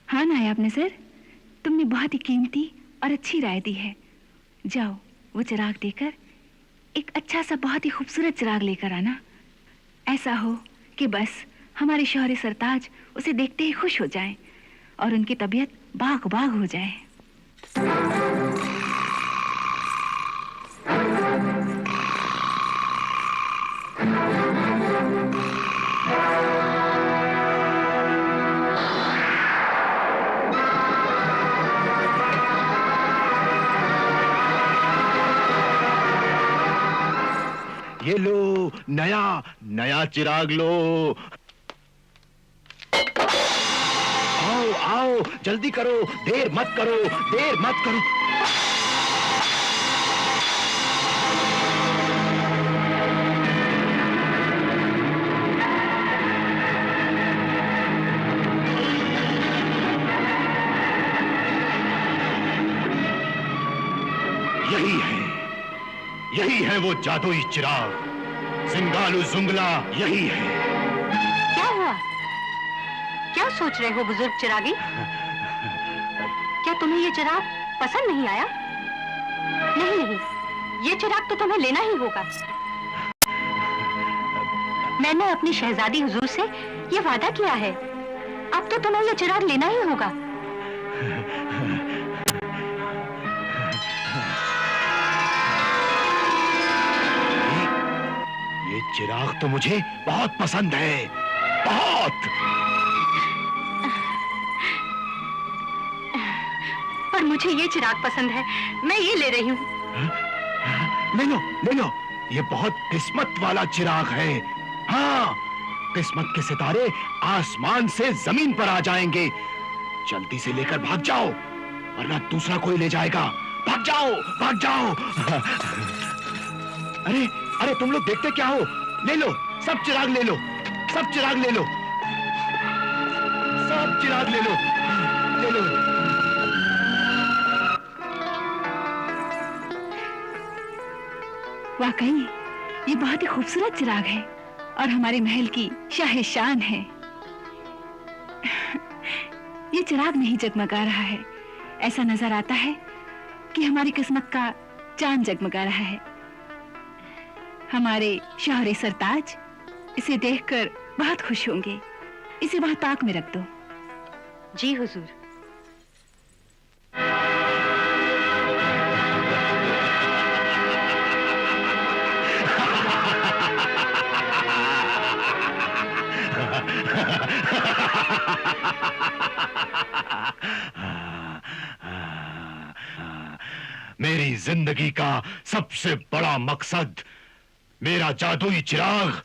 हाँ नायाब नजर, तुमने बहुत ही कीमती और अच्छी राय दी है। जाओ वो चिराग देकर एक अच्छा सा बहुत ही खूबसूरत चिराग लेकर आना। ऐसा हो कि बस हमारे शौहरे सरताज उसे देखते ही खुश हो जाएं और उनकी तबीयत बाग बाग हो जाए। ये लो, नया नया चिराग लो। आओ आओ, जल्दी करो, देर मत करो, देर मत करो। यही है वो जादुई चिराग, जिंगालू जुंगला यही है। क्या हुआ? क्या सोच रहे हो बुजुर्ग चिरागी? क्या तुम्हें ये चिराग पसंद नहीं आया? नहीं नहीं, ये चिराग तो तुम्हें लेना ही होगा। मैंने अपनी शहजादी हुजूर से ये वादा किया है, अब तो तुम्हें ये चिराग लेना ही होगा। चिराग तो मुझे बहुत पसंद है, बहुत। पर मुझे ये चिराग पसंद है, मैं ये ले रही हूँ। ले लो, ले लो, ये बहुत किस्मत वाला चिराग है। हाँ, किस्मत के सितारे आसमान से जमीन पर आ जाएंगे। जल्दी से लेकर भाग जाओ, वरना दूसरा कोई ले जाएगा। भाग जाओ, भाग जाओ। अरे अरे, तुम लोग देखते क्या हो? ले लो, सब चिराग ले लो, सब चिराग ले लो, सब चिराग ले लो, ले लो। वाकई ये बहुत ही खूबसूरत चिराग है और हमारे महल की शाहे शान है। ये चिराग नहीं जगमगा रहा है, ऐसा नजर आता है कि हमारी किस्मत का चांद जगमगा रहा है। हमारे शौहरे सरताज इसे देखकर बहुत खुश होंगे। इसे वहां ताक में रख दो। जी हुजूर। मेरी जिंदगी का सबसे बड़ा मकसद, मेरा जादुई चिराग,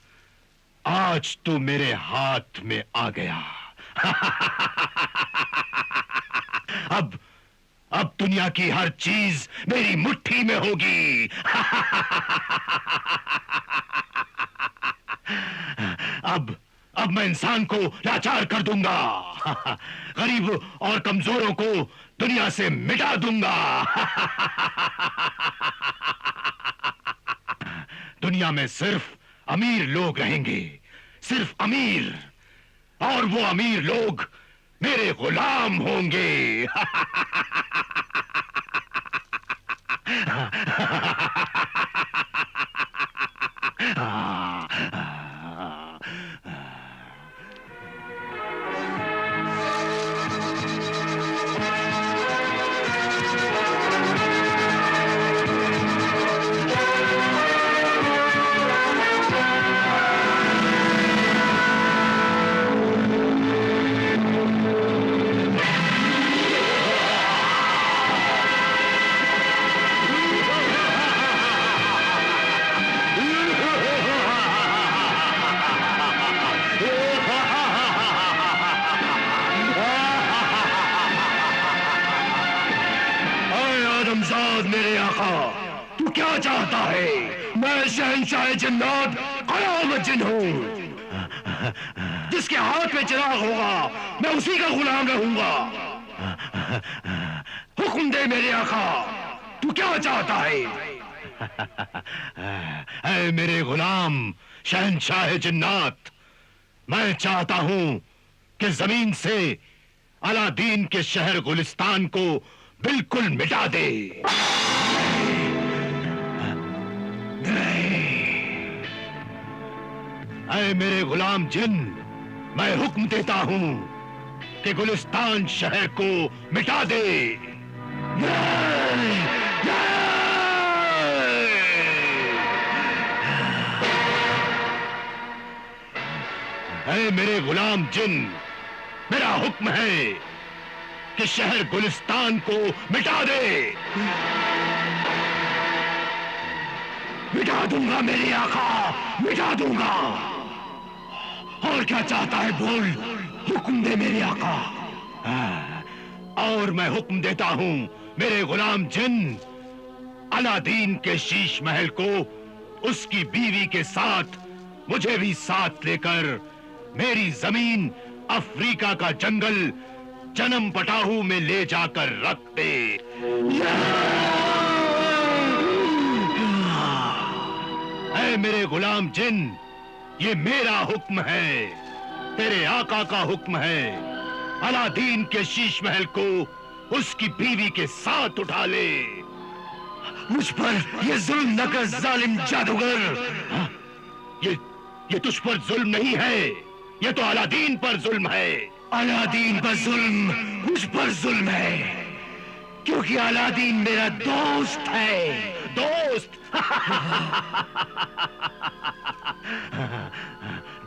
आज तो मेरे हाथ में आ गया। अब दुनिया की हर चीज मेरी मुट्ठी में होगी। अब मैं इंसान को लाचार कर दूंगा, गरीब और कमजोरों को दुनिया से मिटा दूंगा। दुनिया में सिर्फ अमीर लोग रहेंगे, सिर्फ अमीर, और वो अमीर लोग मेरे गुलाम होंगे। मेरे आका, तू क्या चाहता है? मैं शहंशाह जन्नत अलाउद्दीन हूँ। जिसके हाथ में चिराग होगा मैं उसी का गुलाम रहूंगा। हुक्म दे मेरे आका, तू क्या चाहता है? ऐ मेरे गुलाम शहंशाह जन्नत, मैं चाहता हूं कि जमीन से अलादीन के शहर गुलिस्तान को बिल्कुल मिटा दे। ऐ मेरे गुलाम जिन, मैं हुक्म देता हूं कि गुलिस्तान शहर को मिटा दे। ऐ मेरे गुलाम जिन, मेरा हुक्म है कि शहर गुलिस्तान को मिटा दे। मिटा दूंगा मेरे आका, मिटा दूंगा। और क्या चाहता है बोल, हुक्म दे मेरे आका। और मैं हुक्म देता हूं मेरे गुलाम जिन, अलादीन के शीश महल को उसकी बीवी के साथ, मुझे भी साथ लेकर मेरी जमीन अफ्रीका का जंगल जन्म पटाहू में ले जाकर रख दे। ऐ मेरे गुलाम जिन, ये मेरा हुक्म है, तेरे आका का हुक्म है। अलादीन के शीश महल को उसकी बीवी के साथ उठा ले। मुझ पर ये जुल्म न कर जालिम जादूगर। ये तुझ पर जुल्म नहीं है, ये तो अलादीन पर जुल्म है। अलादीन पर जुल्म मुझ पर जुल्म है, क्योंकि अलादीन मेरा दोस्त है। दोस्त?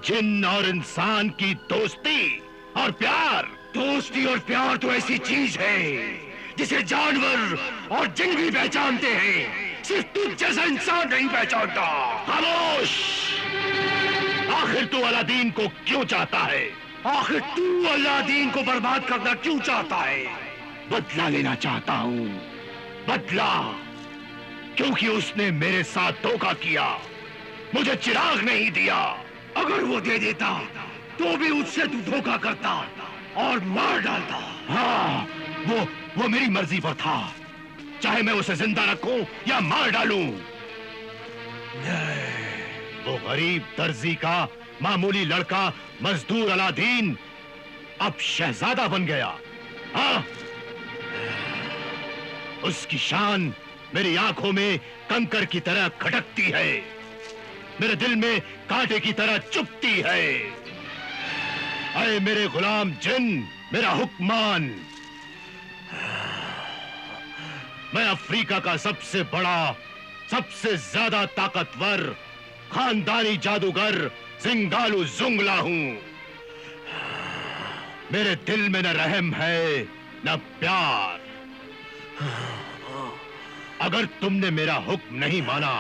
जिन और इंसान की दोस्ती और प्यार। दोस्ती और प्यार तो ऐसी चीज है जिसे जानवर और जिन भी पहचानते हैं, सिर्फ तुझ जैसा इंसान नहीं पहचानता। खामोश! आखिर तू अलादीन को क्यों चाहता है? आखिर तू अलादीन को बर्बाद करना क्यों चाहता है? बदला लेना चाहता हूं, बदला, क्योंकि उसने मेरे साथ धोखा किया, मुझे चिराग नहीं दिया। अगर वो दे देता तो भी उससे तू धोखा करता और मार डालता। हाँ, वो मेरी मर्जी पर था, चाहे मैं उसे जिंदा रखूं या मार डालूं। वो गरीब दर्जी का मामूली लड़का मजदूर अलादीन अब शहजादा बन गया। हाँ, उसकी शान मेरी आंखों में कंकर की तरह खटकती है, मेरे दिल में कांटे की तरह चुभती है। ऐ मेरे गुलाम जिन, मेरा हुक्मान, मैं अफ्रीका का सबसे बड़ा, सबसे ज्यादा ताकतवर खानदानी जादूगर जिंगालू जुंगला हूं। मेरे दिल में न रहम है न प्यार। अगर तुमने मेरा हुक्म नहीं माना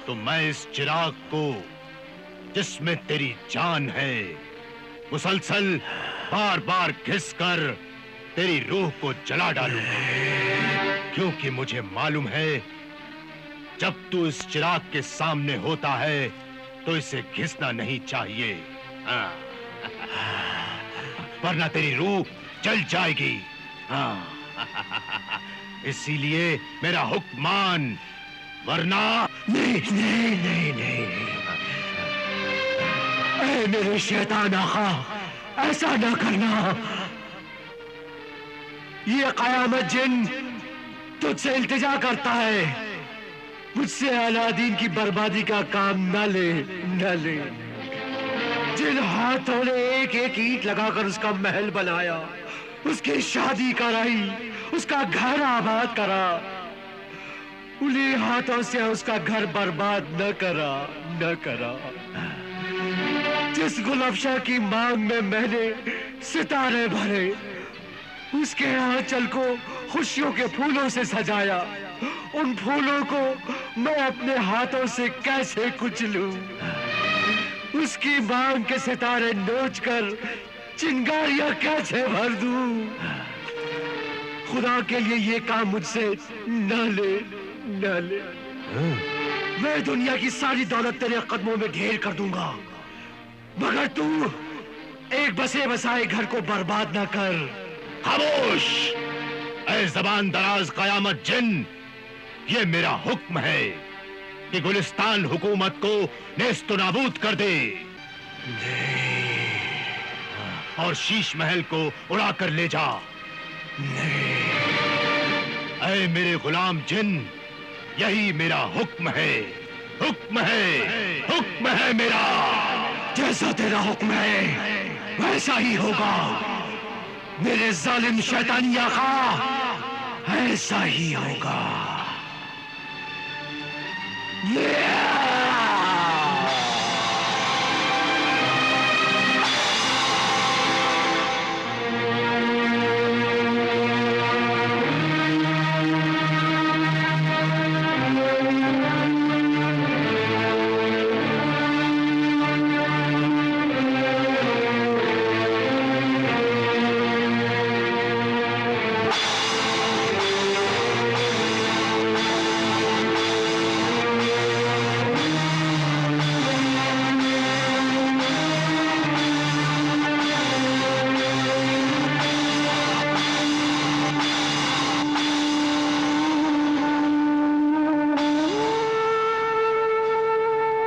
तो मैं इस चिराग को, जिसमें तेरी जान है, मुसलसल बार बार घिसकर तेरी रूह को जला डालूंगा। क्योंकि मुझे मालूम है जब तू इस चिराग के सामने होता है तो इसे घिसना नहीं चाहिए, वरना तेरी रूह जल जाएगी। इसीलिए मेरा हुक्म मान, वरना नहीं नहीं नहीं नहीं। ऐ मेरे शैतान आका, ऐसा ना करना। ये कयामत जिन तुझसे इल्तिजा करता है, मुझसे अलादीन की बर्बादी का काम न ले, न ले। जिन हाथों ने एक एक ईंट लगाकर उसका महल बनाया, उसकी शादी कराई, उसका घर आबाद करा, उन्हीं हाथों से उसका घर बर्बाद न करा, न करा। जिस गुलफशा की मांग में मैंने सितारे भरे, उसके आंचल को खुशियों के फूलों से सजाया, उन फूलों को मैं अपने हाथों से कैसे कुचलूं? उसकी मांग के सितारे नोचकर चिंगारियां कैसे भर दूं? खुदा के लिए ये काम मुझसे न ले, न ले। मैं दुनिया की सारी दौलत तेरे कदमों में ढेर कर दूंगा, मगर तू एक बसे बसाए घर को बर्बाद न कर। खामोश! ऐ ज़बान दराज कयामत जिन, ये मेरा हुक्म है कि गुलिस्तान हुकूमत को नेस्तो नाबूद कर दे। और शीश महल को उड़ाकर ले जा। नहीं, ऐ मेरे गुलाम जिन, यही मेरा हुक्म है, हुक्म है, हुक्म है मेरा। जैसा तेरा हुक्म है वैसा ही होगा मेरे जालिम शैतानी आका, ऐसा ही होगा।